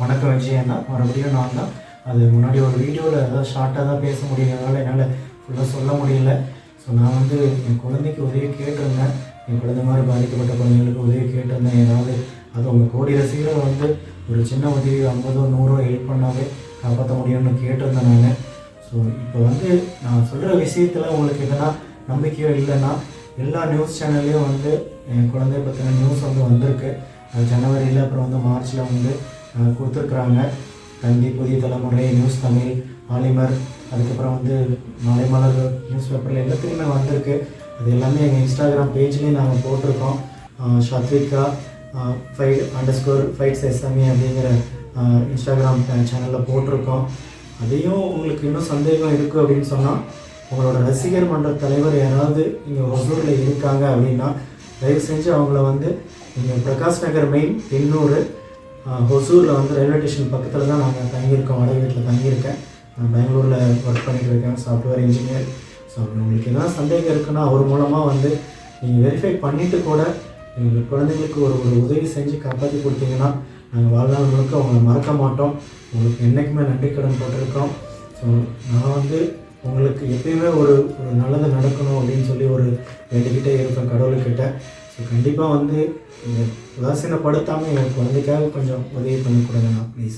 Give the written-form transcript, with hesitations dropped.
வணக்கம் விஜயண்ணா, மறுபடியும் நான் தான். அது முன்னாடி ஒரு வீடியோவில் ஏதாவது ஷார்ட்டாக தான் பேச முடியுறதுனால என்னால் ஃபுல்லாக சொல்ல முடியல. ஸோ நான் வந்து என் குழந்தைக்கு உதவி கேட்டிருந்தேன். என் குழந்தை மாதிரி பாதிக்கப்பட்ட குழந்தைங்களுக்கு உதவி கேட்டிருந்தேன். ஏதாவது அது உங்கள் கோடி ரசிகர்கள் வந்து ஒரு சின்ன உதவி 50 100 ஹெல்ப் பண்ணாவே காப்பாற்ற முடியும்னு கேட்டிருந்தேன் நான். ஸோ இப்போ வந்து நான் சொல்கிற விஷயத்தில் உங்களுக்கு எதனா நம்பிக்கையோ இல்லைன்னா எல்லா நியூஸ் சேனல்லையும் வந்து என் குழந்தைய பற்றின நியூஸ் வந்து வந்திருக்கு. அது ஜனவரியில் அப்புறம் வந்து மார்ச்சில் வந்து கொடுத்துருக்குறாங்க. தந்தி, புதிய தலைமுறை, நியூஸ் தமிழ், பாலிமர், அதுக்கப்புறம் வந்து மலைமலர் நியூஸ் பேப்பரில் எல்லாத்துலேயுமே வந்திருக்கு. அது எல்லாமே எங்கள் இன்ஸ்டாகிராம் பேஜ்லேயும் நாங்கள் போட்டிருக்கோம். ஷத்விகா _fights SME அப்படிங்கிற இன்ஸ்டாகிராம் சேனலில் போட்டிருக்கோம். அதையும் உங்களுக்கு இன்னும் சந்தேகம் இருக்குது அப்படின்னு சொன்னால் உங்களோட ரசிகர் மன்ற தலைவர் யாராவது இங்கே ஒசூரில் இருக்காங்க அப்படின்னா தயவு செஞ்சு அவங்கள வந்து நீங்கள் பிரகாஷ் நகர் மெயின் 800 ஒசூரில் வந்து ரயில்வே ஸ்டேஷன் பக்கத்தில் தான் நாங்கள் தங்கியிருக்கோம். வாடகை வீட்டில் தங்கியிருக்கேன். நான் பெங்களூரில் ஒர்க் பண்ணிகிட்டு இருக்கேன், சாஃப்ட்வேர் இன்ஜினியர். ஸோ உங்களுக்கு எதாவது சந்தேகம் இருக்குன்னா அவர் மூலமாக வந்து நீங்கள் வெரிஃபை பண்ணிவிட்டு கூட எங்கள் குழந்தைங்களுக்கு ஒரு உதவி செஞ்சு காப்பாற்றி கொடுத்தீங்கன்னா நாங்கள் வாழ்நாள் முழுக்க அவங்களை மறக்க மாட்டோம். உங்களுக்கு என்றைக்குமே நன்றி கடன் போட்டிருக்கோம். ஸோ நான் வந்து உங்களுக்கு எப்பயுமே ஒரு நல்லது நடக்கணும் அப்படின்னு சொல்லி வேண்டிக்கிட்டே இருப்பேன் கடவுள்கிட்ட. ஸோ கண்டிப்பாக வந்து இந்த உதாசீனப்படுத்தாமல் எங்கள் குழந்தைக்காக கொஞ்சம் உதவி பண்ணி கொடுங்கண்ணா ப்ளீஸ்.